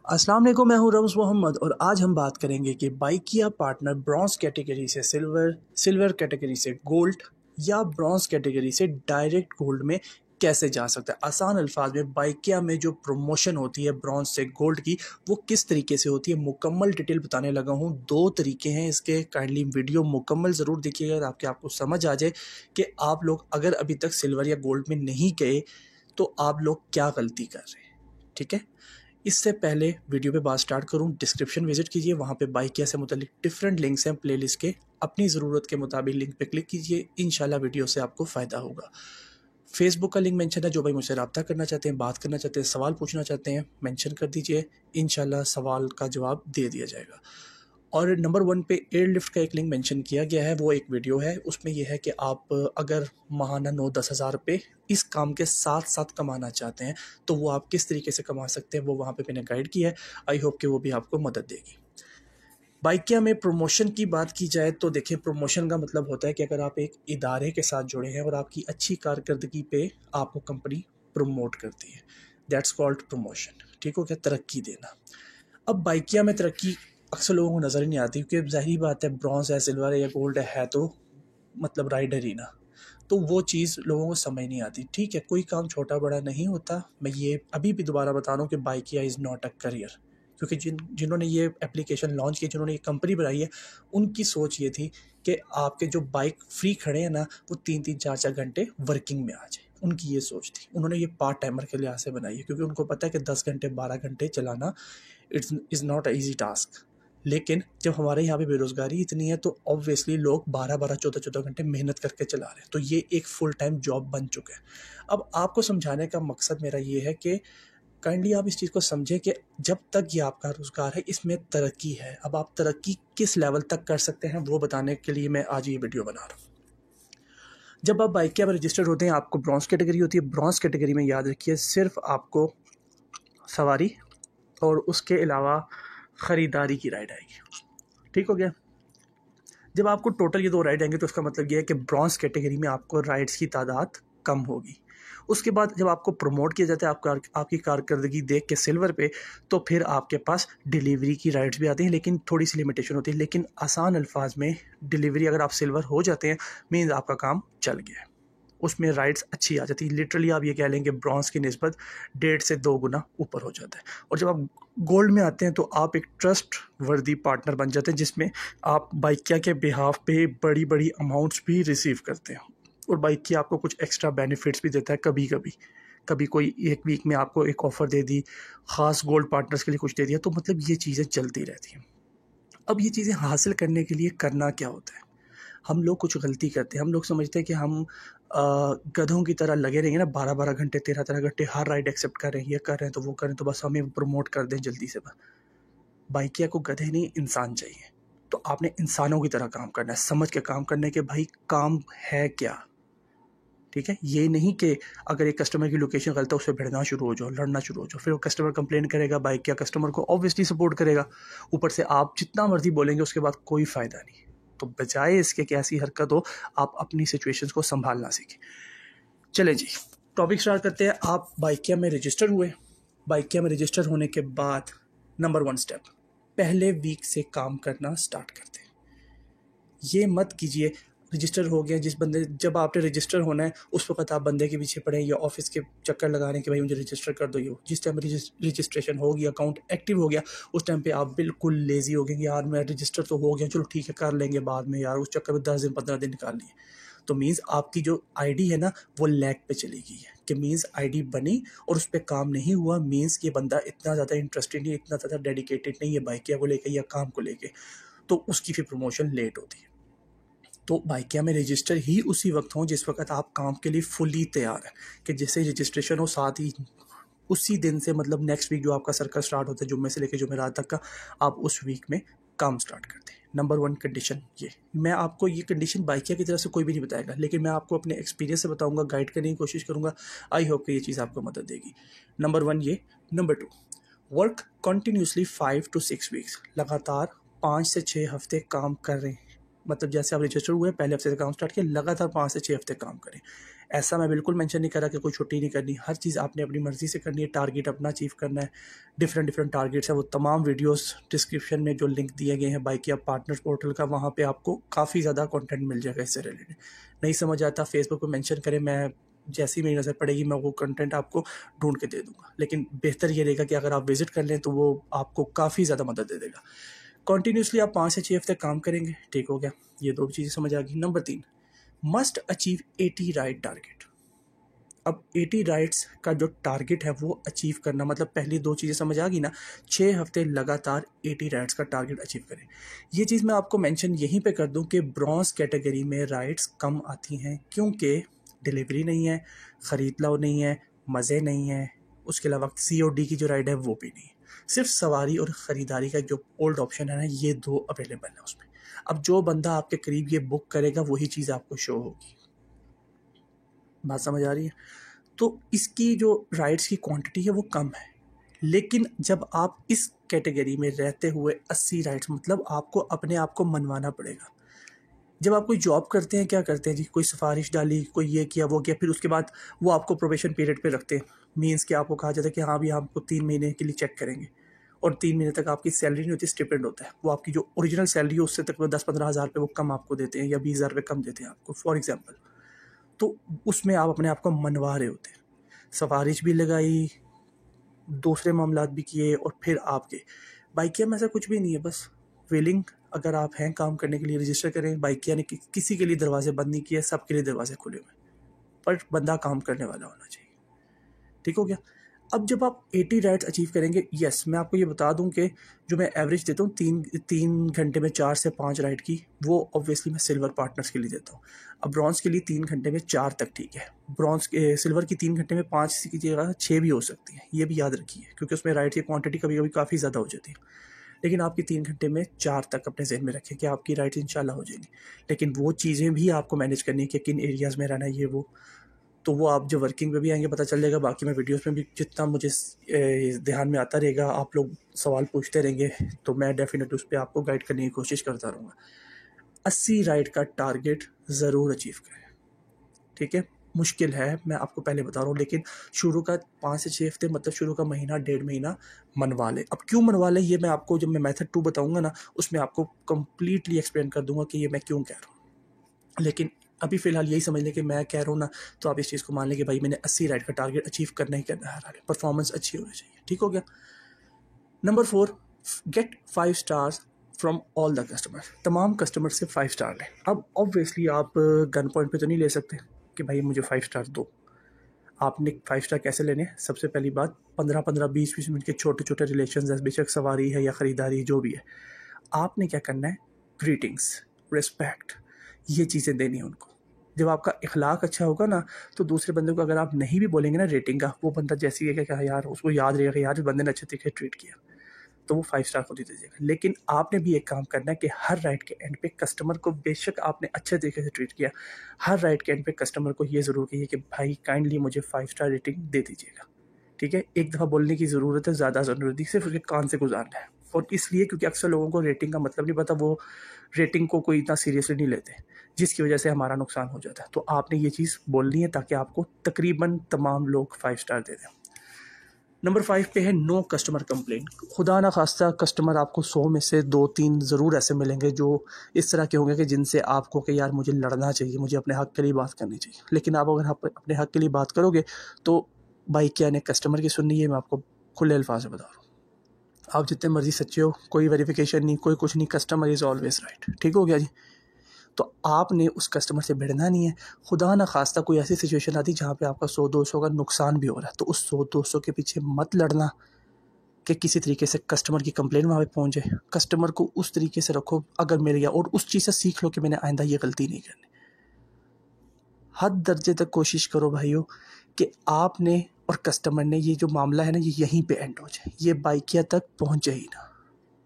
अस्सलाम वालेकुम, मैं हूं रम्ज़ मोहम्मद और आज हम बात करेंगे कि बाइक या पार्टनर ब्रॉन्ज़ कैटेगरी से सिल्वर, सिल्वर कैटेगरी से गोल्ड या ब्रॉन्ज़ कैटेगरी से डायरेक्ट गोल्ड में कैसे जा सकता है। आसान अल्फाज में बाइकिया में जो प्रमोशन होती है ब्रॉन्ज़ से गोल्ड की, वो किस तरीके से होती है मुकम्मल डिटेल बताने लगा हूँ। 2 तरीके हैं इसके, काइंडली वीडियो मुकम्मल ज़रूर देखिएगा ताकि आपको समझ आ जाए कि आप लोग अगर अभी तक सिल्वर या गोल्ड में नहीं गए तो आप लोग क्या गलती कर रहे हैं। ठीक है, इससे पहले वीडियो पे बात स्टार्ट करूं, डिस्क्रिप्शन विजिट कीजिए, वहाँ पे बाइकिया से मुतालिक डिफरेंट लिंक्स हैं प्लेलिस्ट के। अपनी ज़रूरत के मुताबिक लिंक पे क्लिक कीजिए, इंशाल्लाह वीडियो से आपको फ़ायदा होगा। फेसबुक का लिंक मेंशन है, जो भाई मुझसे रब्ता करना चाहते हैं, बात करना चाहते हैं, सवाल पूछना चाहते हैं, मेंशन कर दीजिए, इंशाल्लाह सवाल का जवाब दे दिया जाएगा। और नंबर 1 पे एयरलिफ्ट का एक लिंक मेंशन किया गया है, वो एक वीडियो है। उसमें यह है कि आप अगर माहाना 9-10 हज़ार रुपये इस काम के साथ साथ कमाना चाहते हैं तो वो आप किस तरीके से कमा सकते हैं, वो वहाँ पे मैंने गाइड किया है। आई होप कि वो भी आपको मदद देगी। बाइकिया में प्रमोशन की बात की जाए तो देखिए, प्रमोशन का मतलब होता है कि अगर आप एक इदारे के साथ जुड़े हैं और आपकी अच्छी कारकर्दगी पे आपको कंपनी प्रमोट करती है, दैट्स कॉल्ड प्रमोशन। ठीक हो गया, तरक्की देना। अब बाइकिया में तरक्की अक्सर लोगों को नज़र ही नहीं आती, क्योंकि ज़ाहिर बात है ब्रॉन्ज़ है, सिल्वर है या गोल्ड है तो मतलब राइडर ही ना, तो वो चीज़ लोगों को समझ नहीं आती। ठीक है, कोई काम छोटा बड़ा नहीं होता। मैं ये अभी भी दोबारा बता रहा हूँ कि Bykea is not a career, क्योंकि जिन्होंने ये एप्लीकेशन लॉन्च की, जिन्होंने ये कंपनी बनाई है, उनकी सोच ये थी कि आपके जो बाइक फ्री खड़े हैं ना, वो 3-3 4-4 घंटे वर्किंग में आ जाए। उनकी ये सोच थी। उन्होंने ये पार्ट टाइमर के लिहाज से बनाई है, क्योंकि उनको पता है कि 10 घंटे 12 घंटे चलाना it's is not a easy task. लेकिन जब हमारे यहाँ पे बेरोज़गारी इतनी है तो ऑब्वियसली लोग 12-12 14-14 घंटे मेहनत करके चला रहे हैं, तो ये एक फुल टाइम जॉब बन चुका है। अब आपको समझाने का मकसद मेरा ये है कि काइंडली आप इस चीज़ को समझें कि जब तक ये आपका रोज़गार है, इसमें तरक्की है। अब आप तरक्की किस लेवल तक कर सकते हैं वो बताने के लिए मैं आज ये वीडियो बना रहा हूँ। जब आप बाइकिया में रजिस्टर्ड होते हैं, आपको ब्रॉन्ज़ कैटेगरी होती है। ब्रॉन्ज़ कैटेगरी में याद रखिए, सिर्फ आपको सवारी और उसके अलावा ख़रीदारी की राइड आएगी। ठीक हो गया। जब आपको टोटल ये 2 राइड आएंगे तो उसका मतलब ये है कि ब्रॉन्ज़ कैटेगरी में आपको राइड्स की तादाद कम होगी। उसके बाद जब आपको प्रमोट किया जाता है आपकी कारकर्दगी देख के सिल्वर पे, तो फिर आपके पास डिलीवरी की राइड्स भी आती हैं, लेकिन थोड़ी सी लिमिटेशन होती है। लेकिन आसान अल्फाज में डिलीवरी अगर आप सिल्वर हो जाते हैं, मीन्स आपका काम चल गया है, उसमें राइड्स अच्छी आ जाती है। लिटरली आप ये कह लेंगे ब्रॉन्ज़ की निस्बत 1.5 से 2 गुना ऊपर हो जाता है। और जब आप गोल्ड में आते हैं तो आप एक ट्रस्ट वर्दी पार्टनर बन जाते हैं, जिसमें आप बाइकिया के बिहाफ पे बड़ी बड़ी अमाउंट्स भी रिसीव करते हैं। और बाइकिया आपको कुछ एक्स्ट्रा बेनिफिट्स भी देता है। कभी कभी कभी कोई एक वीक में आपको एक ऑफ़र दे दी, ख़ास गोल्ड पार्टनर्स के लिए कुछ दे दिया, तो मतलब ये चीज़ें चलती रहती हैं। अब ये चीज़ें हासिल करने के लिए करना क्या होता है? हम लोग कुछ गलती करते हैं। हम लोग समझते हैं कि हम गधों की तरह लगे रहेंगे ना, 12-12 घंटे 13-13 घंटे हर राइड एक्सेप्ट कर रहे हैं, ये कर रहे हैं तो वो कर रहे हैं, तो बस हमें प्रमोट कर दें जल्दी से। बाइकिया को गधे नहीं, इंसान चाहिए। तो आपने इंसानों की तरह काम करना है, समझ के काम करने के भाई काम है क्या। ठीक है, ये नहीं कि अगर एक कस्टमर की लोकेशन गलत है उस पर भिड़ना शुरू हो जाओ, लड़ना शुरू हो जाओ। फिर वो कस्टमर कंप्लेन करेगा, बाइकिया कस्टमर को ऑब्वियसली सपोर्ट करेगा। ऊपर से आप जितना मर्जी बोलेंगे उसके बाद कोई फ़ायदा नहीं। तो बजाय इसके कि ऐसी हरकत हो, आप अपनी सिचुएशंस को संभालना सीखें। चलें जी, टॉपिक स्टार्ट करते हैं। आप बाइकिया में रजिस्टर हुए। बाइकिया में रजिस्टर होने के बाद नंबर 1 स्टेप, पहले वीक से काम करना स्टार्ट करते हैं। ये मत कीजिए रजिस्टर हो गया, जब आपने रजिस्टर होना है उस वक्त आप बंदे के पीछे पड़े या ऑफिस के चक्कर लगाने के भाई मुझे रजिस्टर कर दो। ये जिस टाइम रजिस्ट्रेशन हो गया, अकाउंट एक्टिव हो गया, उस टाइम पे आप बिल्कुल लेजी हो गए, यार मैं रजिस्टर तो हो गया, चलो ठीक है कर लेंगे बाद में, यार उस चक्कर में 10 दिन 15 दिन निकाल लिए। तो मीन्स आपकी जो आईडी है ना वो लैग पे चली गई है, कि मीन्स आईडी बनी और उस पर काम नहीं हुआ। मीन्स ये बंदा इतना ज़्यादा इंटरेस्टेड नहीं, इतना ज़्यादा डेडिकेटेड नहीं है बाइकिया को लेकर या काम को लेकर, तो उसकी फिर प्रमोशन लेट होती है। तो बाइकिया में रजिस्टर ही उसी वक्त हो जिस वक्त आप काम के लिए फुली तैयार हैं, कि जैसे रजिस्ट्रेशन हो साथ ही उसी दिन से, मतलब नेक्स्ट वीक जो आपका सर्कल स्टार्ट होता है जुम्मे से लेकर जुमेरात तक का, आप उस वीक में काम स्टार्ट करते हैं। नंबर 1 कंडीशन ये। मैं आपको ये कंडीशन बाइकिया की तरफ से कोई भी नहीं बताएगा, लेकिन मैं आपको अपने एक्सपीरियंस से बताऊंगा, गाइड करने की कोशिश करूंगा। आई होप कि ये चीज़ आपको मदद देगी। नंबर 1 ये। Number 2, work continuously 5 to 6 weeks, लगातार 5 से 6 हफ्ते काम कर रहे हैं। मतलब जैसे आप रजिस्टर हुए पहले हफ्ते से काम स्टार्ट किया, लगातार 5 से 6 हफ्ते काम करें। ऐसा मैं बिल्कुल मेंशन नहीं कर रहा कि कोई छुट्टी नहीं करनी, हर चीज़ आपने अपनी मर्ज़ी से करनी है, टारगेट अपना अचीव करना है। डिफरेंट डिफरेंट टारगेट्स है, वो तमाम वीडियोस डिस्क्रिप्शन में जो लिंक दिए गए हैं बाइकिया पार्टनर्स पोर्टल का, वहाँ पे आपको काफ़ी ज़्यादा कंटेंट मिल जाएगा इससे रिलेटेड। नहीं समझ आता फेसबुक पे मेंशन करें, मैं जैसी मेरी नज़र पड़ेगी मैं वो कंटेंट आपको ढूंढ के दे दूंगा। लेकिन बेहतर ये रहेगा कि अगर आप विजिट कर लें तो वो आपको काफ़ी ज़्यादा मदद दे देगा। कंटिन्यूसली आप 5 से 6 हफ्ते काम करेंगे, ठीक हो गया, ये 2 चीज़ें समझ आ गई। Number 3, must achieve 80 ride target. अब 80 राइड्स का जो टारगेट है वो अचीव करना, मतलब पहली 2 चीज़ें समझ आ गई ना। 6 हफ्ते लगातार 80 राइड्स का टारगेट अचीव करें। ये चीज़ मैं आपको मेंशन यहीं पे कर दूं कि ब्रॉन्ज कैटेगरी में राइड्स कम आती हैं क्योंकि डिलीवरी नहीं है, ख़रीद लो नहीं है, मज़े नहीं है, उसके अलावा COD की जो राइड है वो भी नहीं है। सिर्फ सवारी और ख़रीदारी का जो ओल्ड ऑप्शन है ना, ये 2 अवेलेबल है उसमें। अब जो बंदा आपके करीब ये बुक करेगा वही चीज़ आपको शो होगी। बात समझ आ रही है? तो इसकी जो राइड्स की क्वांटिटी है वो कम है, लेकिन जब आप इस कैटेगरी में रहते हुए 80 राइड्स, मतलब आपको अपने आप को मनवाना पड़ेगा। जब आप कोई जॉब करते हैं क्या करते हैं जी, कोई सिफारिश डाली, कोई ये किया वो किया, फिर उसके बाद वो आपको प्रोबेशन पीरियड पे रखते हैं। मीन्स कि आपको कहा जाता है कि हाँ भी आपको 3 महीने के लिए चेक करेंगे, और 3 महीने तक आपकी सैलरी नहीं होती, स्टिपेंड होता है। वो आपकी जो ओरिजिनल सैलरी है उससे तक 10-15 हज़ार रुपये वो कम आपको देते हैं, या 20 हज़ार रुपये कम देते हैं आपको फॉर एग्जाम्पल। तो उसमें आप अपने आप को मनवा रहे होते हैं, सिफारिश भी लगाई, दूसरे मामलात भी किए, और फिर आपके बाइकिया में ऐसा कुछ भी नहीं है, बस विलिंग अगर आप हैं काम करने के लिए रजिस्टर करें। बाइकिया ने किसी के लिए दरवाजे बंद नहीं किए, सबके लिए दरवाजे खुले हुए, पर बंदा काम करने वाला होना चाहिए, ठीक हो गया। अब जब आप 80 राइड्स अचीव करेंगे, यस मैं आपको ये बता दूं कि जो मैं एवरेज देता हूँ 3 घंटे में 4 से 5 राइड की, वो ऑब्वियसली मैं सिल्वर पार्टनर्स के लिए देता हूँ। अब ब्रॉन्ज के लिए 3 घंटे में 4 तक ठीक है, सिल्वर की 3 घंटे में 5 की जगह 6 भी हो सकती है, ये भी याद रखिए, क्योंकि उसमें राइड की क्वांटिटी कभी कभी काफ़ी ज़्यादा हो जाती है। लेकिन आपकी 3 घंटे में 4 तक अपने जहन में रखें कि आपकी राइड इंशाल्लाह हो जाएंगी। लेकिन वो चीज़ें भी आपको मैनेज करनी है कि किन एरियाज़ में रहना है, ये वो तो वो आप जब वर्किंग पे भी आएंगे पता चल जाएगा। बाकी मैं वीडियोस में भी जितना मुझे ध्यान में आता रहेगा, आप लोग सवाल पूछते रहेंगे, तो मैं डेफिनेटली उस पर आपको गाइड करने की कोशिश करता रहूँगा। 80 राइड का टारगेट ज़रूर अचीव करें, ठीक है। मुश्किल है, मैं आपको पहले बता रहा हूँ, लेकिन शुरू का 5 से 6 हफ्ते, मतलब शुरू का महीना 1.5 महीना मनवा लें। अब क्यों मनवा लें ये मैं आपको जब मैं मेथड 2 बताऊँगा ना, उसमें आपको कम्प्लीटली एक्सप्लेन कर दूँगा कि ये मैं क्यों कह रहा हूँ। लेकिन अभी फ़िलहाल यही समझ लें कि मैं कह रहा हूँ ना, तो आप इस चीज़ को मान लें कि भाई मैंने 80 राइड का टारगेट अचीव करना ही करना है, हर हाल में परफॉर्मेंस अच्छी होनी चाहिए, ठीक हो गया। Number 4, get 5 stars from all the customer. तमाम कस्टमर से 5 स्टार लें। अब ऑब्वियसली आप गन पॉइंट पे तो नहीं ले सकते कि भाई मुझे 5 स्टार दो। आपने 5 स्टार कैसे लेने हैं? सबसे पहली बात, 15-15, 20-20 मिनट के छोटे छोटे रिलेशन, बेशक सवारी है या ख़रीदारी जो भी है, आपने क्या करना है, ग्रीटिंग्स, रिस्पेक्ट, ये चीज़ें देनी है उनको। जब आपका इखलाक अच्छा होगा ना, तो दूसरे बंदे को अगर आप नहीं भी बोलेंगे ना रेटिंग का, वो बंदा जैसी है कि यार उसको याद रहेगा कि यार इस बंदे ने अच्छे तरीके ट्रीट किया, तो वो 5 स्टार खुद ही दे देगा। लेकिन आपने भी एक काम करना है कि हर राइड के एंड पे कस्टमर को, बेशक आपने अच्छे तरीके से ट्रीट किया, हर राइड के एंड पे कस्टमर को ये ज़रूर कहिए कि भाई काइंडली मुझे 5 स्टार रेटिंग दे दीजिएगा, ठीक है। एक दफ़ा बोलने की ज़रूरत है, ज़्यादा ज़रूरत नहीं, सिर्फ उसके कान से गुजारना है। और इसलिए क्योंकि अक्सर लोगों को रेटिंग का मतलब नहीं पता, वो रेटिंग को कोई इतना सीरियसली नहीं लेते, जिसकी वजह से हमारा नुकसान हो जाता है। तो आपने ये चीज़ बोलनी है ताकि आपको तकरीबन तमाम लोग 5 स्टार दे दें। नंबर 5 पे है नो कस्टमर कंप्लेंट। खुदा ना खास्ता कस्टमर आपको 100 में से 2-3 ज़रूर ऐसे मिलेंगे जो इस तरह के होंगे कि जिनसे आपको कि यार मुझे लड़ना चाहिए, मुझे अपने हक़ के लिए बात करनी चाहिए। लेकिन आप अगर अपने हक़ के लिए बात करोगे तो बाइकिया ने कस्टमर की सुननी है, मैं आपको खुले अल्फाज में बता रहा हूँ। आप जितने मर्जी सच्चे हो, कोई वेरिफिकेशन नहीं, कोई कुछ नहीं, कस्टमर इज़ ऑलवेज राइट, ठीक हो गया जी। तो आपने उस कस्टमर से भिड़ना नहीं है। खुदा ना खास्ता कोई ऐसी सिचुएशन आती जहाँ पे आपका 100-200 का नुकसान भी हो रहा है, तो उस 100-200 के पीछे मत लड़ना कि किसी तरीके से कस्टमर की कंप्लेन वहाँ पे पहुँच जाए। कस्टमर को उस तरीके से रखो अगर मेरे या, और उस चीज़ से सीख लो कि मैंने आइंदा ये गलती नहीं करनी। हद दर्जे तक कोशिश करो भाइयों कि आपने और कस्टमर ने ये जो मामला है ना, ये यहीं पे एंड हो जाए, ये बाइकिया तक पहुँचे ही ना,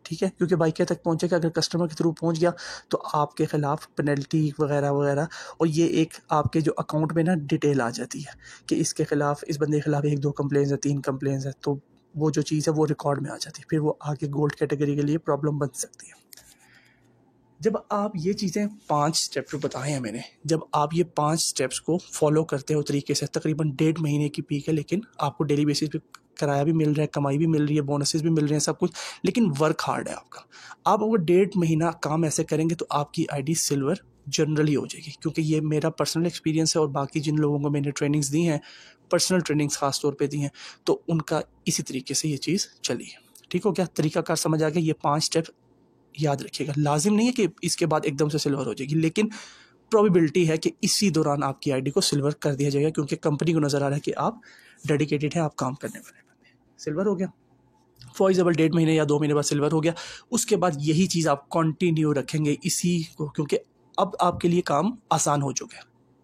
ठीक है। क्योंकि बाइकिया तक पहुँचेगा, अगर कस्टमर के थ्रू पहुँच गया तो आपके ख़िलाफ़ पेनल्टी वगैरह वगैरह, और ये एक आपके जो अकाउंट में ना डिटेल आ जाती है कि इसके ख़िलाफ़, इस बंदे के ख़िलाफ़ 1-2 कंप्लेंट्स है, 3 कंप्लेंट्स है, तो वो जो चीज़ है वो रिकॉर्ड में आ जाती है, फिर वो आगे गोल्ड कैटेगरी के लिए प्रॉब्लम बन सकती है। जब आप ये चीज़ें 5 स्टेप जो बताए हैं मैंने, जब आप ये 5 स्टेप्स को फॉलो करते हो तरीके से, तकरीबन 1.5 महीने की पीक है, लेकिन आपको डेली बेसिस पे किराया भी मिल रहा है, कमाई भी मिल रही है, बोनसेस भी मिल रहे हैं, सब कुछ, लेकिन वर्क हार्ड है आपका। आप अगर 1.5 महीना काम ऐसे करेंगे तो आपकी आईडी सिल्वर जनरली हो जाएगी, क्योंकि ये मेरा पर्सनल एक्सपीरियंस है और बाकी जिन लोगों को मैंने ट्रेनिंग्स दी हैं, पर्सनल ट्रेनिंग्स खास तौर पे दी हैं, तो उनका इसी तरीके से ये चीज़ चली है। ठीक हो गया, तरीकाकार समझ आ गया। ये 5 स्टेप याद रखिएगा। लाजिम नहीं है कि इसके बाद एकदम से सिल्वर हो जाएगी, लेकिन प्रोबेबिलिटी है कि इसी दौरान आपकी आईडी को सिल्वर कर दिया जाएगा, क्योंकि कंपनी को नज़र आ रहा है कि आप डेडिकेटेड हैं, आप काम करने वाले बंदे। सिल्वर हो गया, फॉर एग्जाम्पल 1.5 महीने या 2 महीने बाद सिल्वर हो गया। उसके बाद यही चीज़ आप कंटिन्यू रखेंगे इसी को, क्योंकि अब आपके लिए काम आसान हो चुका है।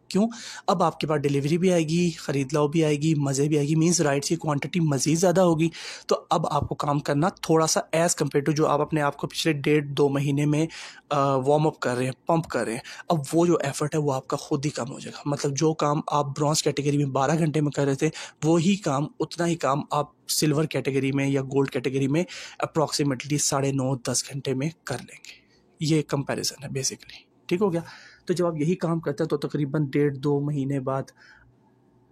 क्यों? अब आपके पास डिलीवरी भी आएगी, ख़रीद लाओ भी आएगी, मज़े भी आएगी, मीन्स राइड्स की क्वांटिटी मज़ीद ज़्यादा होगी। तो अब आपको काम करना थोड़ा सा एज़ कम्पेयर टू जो आप अपने आप को पिछले 1.5-2 महीने में वार्म अप कर रहे हैं, पंप कर रहे हैं, अब वो जो एफर्ट है वो आपका खुद ही कम हो जाएगा। मतलब जो काम आप ब्रॉन्ज कैटेगरी में 12 घंटे में कर रहे थे, वही काम, उतना ही काम आप सिल्वर कैटेगरी में या गोल्ड कैटेगरी में अप्रॉक्सीमेटली 9.5-10 घंटे में कर लेंगे। ये कंपैरिजन है बेसिकली। ठीक हो गया। तो जब आप यही काम करते हैं तो तकरीबन 1.5-2 महीने बाद,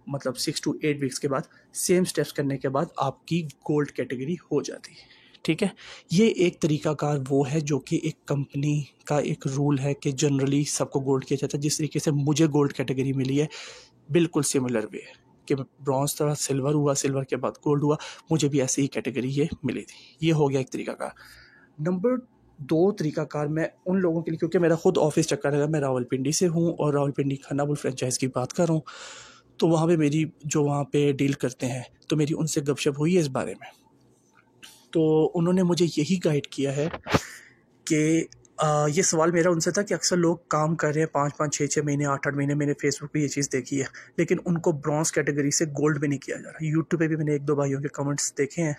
मतलब 6 to 8 वीक्स के बाद, सेम स्टेप्स करने के बाद आपकी गोल्ड कैटेगरी हो जाती है। ठीक है, ये एक तरीकाकार वो है जो कि एक कंपनी का एक रूल है कि जनरली सबको गोल्ड किया जाता है। जिस तरीके से मुझे गोल्ड कैटेगरी मिली है, बिल्कुल सिमिलर वे है कि ब्रॉन्ज था, सिल्वर हुआ, सिल्वर के बाद गोल्ड हुआ, मुझे भी ऐसी ही कैटेगरी ये मिली थी। ये हो गया एक तरीकाकार। नंबर 2 तरीकाकार मैं उन लोगों के लिए, क्योंकि मेरा खुद ऑफिस चक्कर है, मैं रावलपिंडी से हूँ और रावलपिंडी खानापुर फ्रेंचाइज की बात कर रहा हूँ, तो वहाँ पे मेरी जो वहाँ पे डील करते हैं, तो मेरी उनसे गपशप हुई है इस बारे में। तो उन्होंने मुझे यही गाइड किया है कि ये सवाल मेरा उनसे था कि अक्सर लोग काम कर रहे हैं 5-5, 6-6 महीने, 8-8 महीने, मैंने फेसबुक पे ये चीज़ देखी है, लेकिन उनको ब्रॉन्ज कैटेगरी से गोल्ड में नहीं किया जा रहा। यूट्यूब पे भी मैंने 1-2 भाइयों के कमेंट्स देखे हैं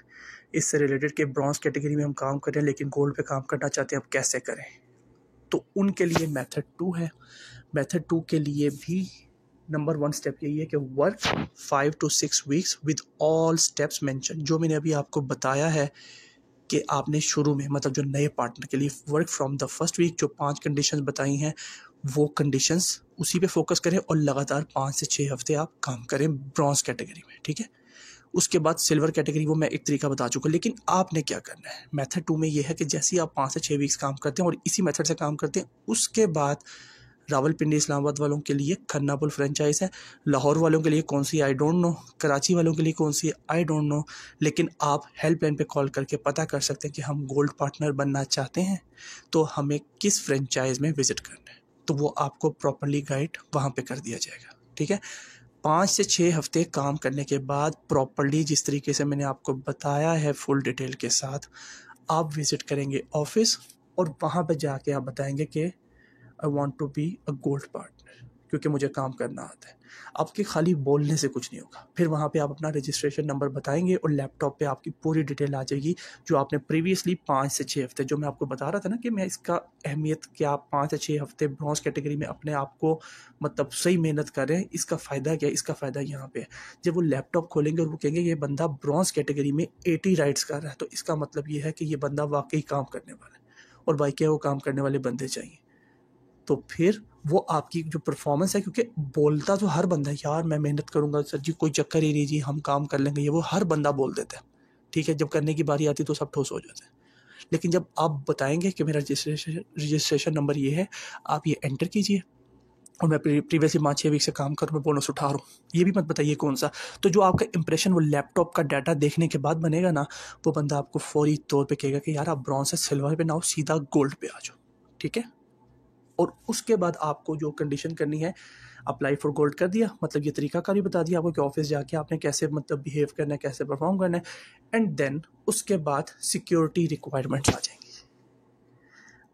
इससे रिलेटेड कि ब्रॉन्ज कैटेगरी में हम काम कर रहे हैं लेकिन गोल्ड पे काम करना चाहते हैं, अब कैसे करें। तो उनके लिए मेथड 2 है। मेथड 2 के लिए भी नंबर 1 स्टेप यही है कि work 5 to 6 weeks with all steps mention, जो मैंने अभी आपको बताया है कि आपने शुरू में, मतलब जो नए पार्टनर के लिए, work from the first week, जो 5 कंडीशंस बताई हैं वो कंडीशंस उसी पे फोकस करें और लगातार 5 से 6 हफ्ते आप काम करें ब्रॉन्ज कैटेगरी में। ठीक है, उसके बाद सिल्वर कैटेगरी वो मैं एक तरीका बता चुका हूँ, लेकिन आपने क्या करना है। मेथड 2 में ये है कि जैसे ही आप 5 से 6 वीक्स काम करते हैं और इसी मेथड से काम करते हैं, उसके बाद रावलपिंडी इस्लामाबाद वालों के लिए खन्नापुर फ्रेंचाइज है, लाहौर वालों के लिए कौन सी आई डोंट नो, कराची वालों के लिए कौन सी आई डोंट नो, लेकिन आप हेल्पलाइन पे कॉल करके पता कर सकते हैं कि हम गोल्ड पार्टनर बनना चाहते हैं तो हमें किस फ्रेंचाइज में विजिट करना है, तो वो आपको प्रॉपरली गाइड वहाँ पे कर दिया जाएगा। ठीक है, 5 से 6 हफ्ते काम करने के बाद प्रॉपरली जिस तरीके से मैंने आपको बताया है फुल डिटेल के साथ, आप विजिट करेंगे ऑफिस और वहाँ पे जाके आप बताएंगे कि I want to be a gold partner, क्योंकि मुझे काम करना आता है। आपके खाली बोलने से कुछ नहीं होगा। फिर वहाँ पे आप अपना रजिस्ट्रेशन नंबर बताएंगे और लैपटॉप पे आपकी पूरी डिटेल आ जाएगी, जो आपने प्रीवियसली 5 से 6 हफ्ते, जो मैं आपको बता रहा था ना कि मैं इसका अहमियत, कि आप 5 से 6 हफ्ते ब्रॉन्ज कैटेगरी में अपने आप को, मतलब सही मेहनत कर रहे हैं, इसका फ़ायदा क्या है, इसका फ़ायदा यहाँ पे है। जब वो लैपटॉप खोलेंगे और वो कहेंगे ये बंदा ब्रॉन्ज कैटेगरी में 80 राइड्स कर रहा है, तो इसका मतलब ये है कि ये बंदा वाकई काम करने वाला है और भाई क्या वो काम करने वाले बंदे चाहिए। तो फिर वो आपकी जो परफॉर्मेंस है, क्योंकि बोलता तो हर बंदा है यार मैं मेहनत करूंगा सर जी, कोई चक्कर ही नहीं जी, हम काम कर लेंगे, ये वो हर बंदा बोल देता है। ठीक है, जब करने की बारी आती तो सब ठोस हो जाते हैं। लेकिन जब आप बताएंगे कि मेरा रजिस्ट्रेशन नंबर ये है, आप ये एंटर कीजिए और मैं प्रीवियसली 5-6 वीक से काम कर रहा हूँ, मैं बोनस उठा रहा हूँ, ये भी मत बताइए कौन सा, तो जो आपका इंप्रेशन वो लैपटॉप का डाटा देखने के बाद बनेगा ना, वो बंदा आपको फौरी तौर पे कहेगा कि यार आप ब्रॉन्ज से सिल्वर पे ना हो, सीधा गोल्ड पे आ जाओ। ठीक है, और उसके बाद आपको जो कंडीशन करनी है, अप्लाई फॉर गोल्ड कर दिया, मतलब ये तरीकाकार भी बता दिया आपको कि ऑफिस जाके आपने कैसे मतलब बिहेव करना है, कैसे परफॉर्म करना है, एंड देन उसके बाद सिक्योरिटी रिक्वायरमेंट्स आ जाएंगी।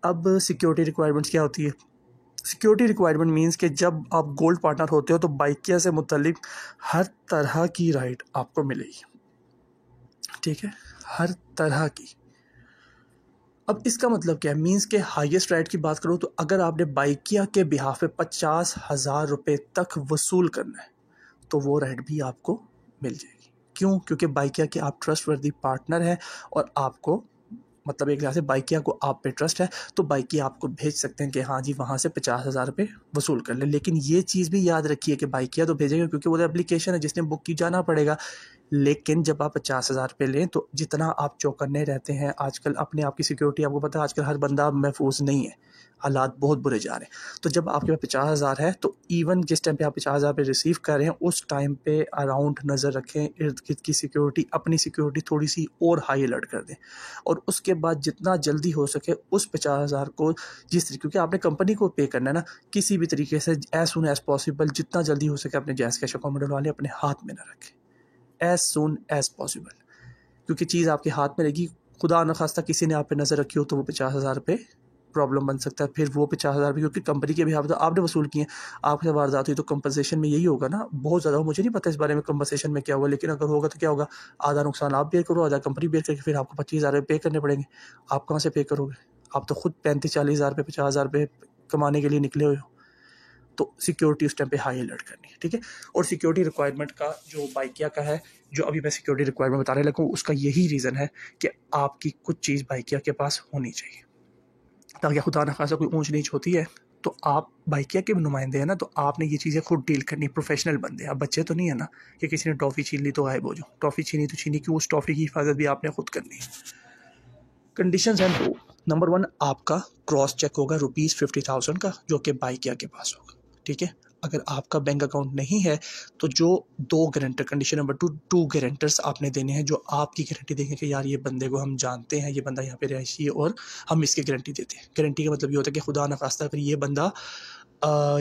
अब सिक्योरिटी रिक्वायरमेंट्स क्या होती है? सिक्योरिटी रिक्वायरमेंट मीन्स कि जब आप गोल्ड पार्टनर होते हो तो बाइकिया से मुतल्लिक हर तरह की राइड आपको मिलेगी। ठीक है, हर तरह की। अब इसका मतलब क्या है? मीन्स के हाईएस्ट राइड की बात करूँ तो अगर आपने बाइकिया के बिहाफ पे 50,000 रुपये तक वसूल करना है तो वो राइड भी आपको मिल जाएगी। क्यों? क्योंकि बाइकिया के आप ट्रस्ट वर्दी पार्टनर हैं और आपको मतलब एक तरह से बाइकिया को आप पे ट्रस्ट है तो बाइकिया आपको भेज सकते हैं कि हाँ जी वहाँ से 50,000 रुपये वसूल कर ले। लेकिन ये चीज़ भी याद रखिए कि बाइकिया तो भेजेंगे क्योंकि वो एप्लीकेशन है जिसने बुक की, जाना पड़ेगा। लेकिन जब आप 50,000 रुपये लें तो जितना आप चौकन्ने रहते हैं, आजकल अपने आप की सिक्योरिटी, आपको पता है आजकल हर बंदा महफूज नहीं है, हालात बहुत बुरे जा रहे हैं। तो जब आपके पास 50,000 है तो इवन जिस टाइम पे आप 50,000 पे रिसीव कर रहे हैं उस टाइम पे अराउंड नज़र रखें, इर्द गिर्द की सिक्योरिटी, अपनी सिक्योरिटी थोड़ी सी और हाई अलर्ट कर दें। और उसके बाद जितना जल्दी हो सके उस 50,000 को क्योंकि आपने कंपनी को पे करना है ना, किसी भी तरीके से एज सुन एज पॉसिबल जितना जल्दी हो सके अपने जैस कैश अकाउंट वाले अपने हाथ में ना रखें, एज सुन एज पॉसिबल। क्योंकि चीज़ आपके हाथ में रहेगी, खुदा न खास्ता किसी ने आप पे नज़र रखी हो तो वो 50,000 रुपये प्रॉब्लम बन सकता है। फिर वो 50,000 रुपये क्योंकि कंपनी के भी आपने वसूल किए, आपसे वारदात हुई तो कंपनसेशन में यही होगा ना, बहुत ज़्यादा। मुझे नहीं पता इस बारे में कंपनसेशन में क्या होगा, लेकिन अगर होगा तो क्या होगा, आधा नुकसान आप बेयर करो, आधा कंपनी बेयर करके फिर आपको 25,000 रुपये पे करने पड़ेंगे। आप कहाँ से पे करोगे? आप तो खुद 35-40,000 रुपये 50,000 रुपये कमाने के लिए निकले हुए हो। तो सिक्योरिटी उस टाइम पे हाई अलर्ट करनी है, ठीक है। और सिक्योरिटी रिक्वायरमेंट का जो बाइकिया का है, जो अभी मैं सिक्योरिटी रिक्वायरमेंट बताने लगा हूँ, उसका यही रीज़न है कि आपकी कुछ चीज़ बाइकिया के पास होनी चाहिए, ताकि खुदा न खासा कोई ऊंच नीच होती है तो आप बाइकिया के भी नुमाइंदे हैं ना, तो आपने ये चीज़ें खुद डील करनी, प्रोफेशनल बंदे। आप बच्चे तो नहीं है ना कि किसी ने टॉफ़ी छीन ली तो गायब हो जाओ। टॉफ़ी छीनी तो छीनी, कि उस टॉफ़ी की हिफाजत भी आपने खुद करनी है। कंडीशंस हैं दो। नंबर 1, आपका क्रॉस चेक होगा ₹50,000 का, जो कि बाइकिया के पास होगा, ठीक है। अगर आपका बैंक अकाउंट नहीं है तो जो 2 गारंटर, कंडीशन नंबर 2 गारंटर्स आपने देने हैं, जो आपकी गारंटी देंगे कि यार ये बंदे को हम जानते हैं, ये बंदा यहाँ पे रहायशी है और हम इसकी गारंटी देते हैं। गारंटी का मतलब ये होता है कि खुदा न खास्ता अगर ये बंदा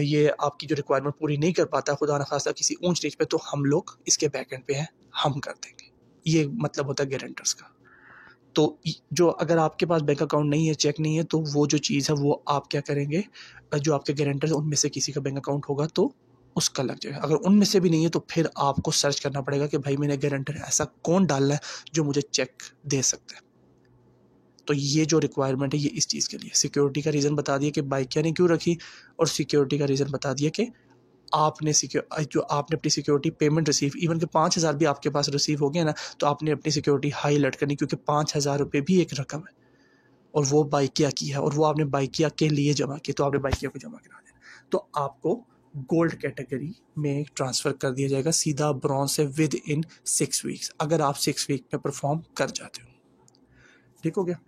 ये आपकी जो रिक्वायरमेंट पूरी नहीं कर पाता, खुदा न खास्ता किसी ऊंच नीच पे, तो हम लोग इसके बैक एंड पे हैं, हम कर देंगे। ये मतलब होता है गारंटर्स का। तो जो अगर आपके पास बैंक अकाउंट नहीं है, चेक नहीं है, तो वो जो चीज़ है वो आप क्या करेंगे, जो आपके गारंटर उनमें से किसी का बैंक अकाउंट होगा तो उसका लग जाएगा। अगर उनमें से भी नहीं है तो फिर आपको सर्च करना पड़ेगा कि भाई मैंने गारंटर ऐसा कौन डालना है जो मुझे चेक दे सकता है। तो ये जो रिक्वायरमेंट है ये इस चीज़ के लिए। सिक्योरिटी का रीज़न बता दिया कि बाइकिया ने क्यों रखी, और सिक्योरिटी का रीज़न बता दिया कि आपने अपनी सिक्योरिटी पेमेंट रिसीव, इवन के 5,000 भी आपके पास रिसीव हो गया ना, तो आपने अपनी सिक्योरिटी हाई अलर्ट करनी, क्योंकि 5,000 रुपये भी एक रकम है और वो बाइकिया की है और वो आपने बाइकिया के लिए जमा की, तो आपने बाइकिया को जमा करा देना। तो आपको गोल्ड कैटेगरी में ट्रांसफ़र कर दिया जाएगा सीधा ब्रॉन्ज से विद इन 6 वीक्स, अगर आप 6 वीक में परफॉर्म कर जाते हो। ठीक हो गया।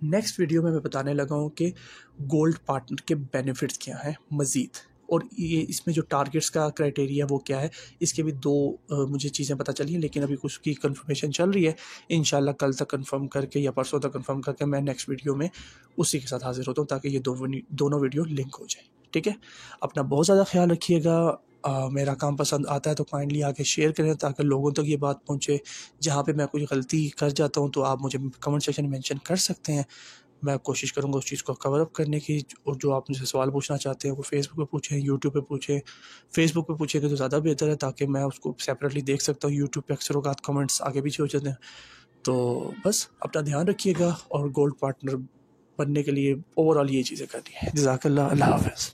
नेक्स्ट वीडियो में मैं बताने लगा हूँ कि गोल्ड पार्टनर के बेनिफिट्स क्या हैं मज़ीद, और ये इसमें जो टारगेट्स का क्राइटेरिया वो क्या है, इसके भी 2 मुझे चीज़ें पता चली हैं, लेकिन अभी कुछ की कंफर्मेशन चल रही है। इंशाल्लाह कल तक कंफर्म करके या परसों तक कंफर्म करके मैं नेक्स्ट वीडियो में उसी के साथ हाजिर होता हूँ, ताकि ये दोनों वीडियो लिंक हो जाए, ठीक है। अपना बहुत ज़्यादा ख्याल रखिएगा। मेरा काम पसंद आता है तो काइंडली आके शेयर करें, ताकि लोगों तक ये बात पहुँचे। जहाँ पे मैं कोई गलती कर जाता हूँ तो आप मुझे कमेंट सेक्शन में मेंशन कर सकते हैं, मैं कोशिश करूँगा उस चीज़ को कवर अप करने की। और जो आप मुझसे सवाल पूछना चाहते हैं वो फेसबुक पे पूछें, यूट्यूब पे पूछें। फेसबुक पे पूछेंगे तो ज़्यादा बेहतर है, ताकि मैं उसको सेपरेटली देख सकता हूँ। यूट्यूब पे अक्सर औक़ात कमेंट्स आगे पीछे हो जाते हैं। तो बस अपना ध्यान रखिएगा, और गोल्ड पार्टनर बनने के लिए ओवरऑल ये चीज़ें करनी है। जज़ाकल्लाह, अल्लाह हाफ़िज़।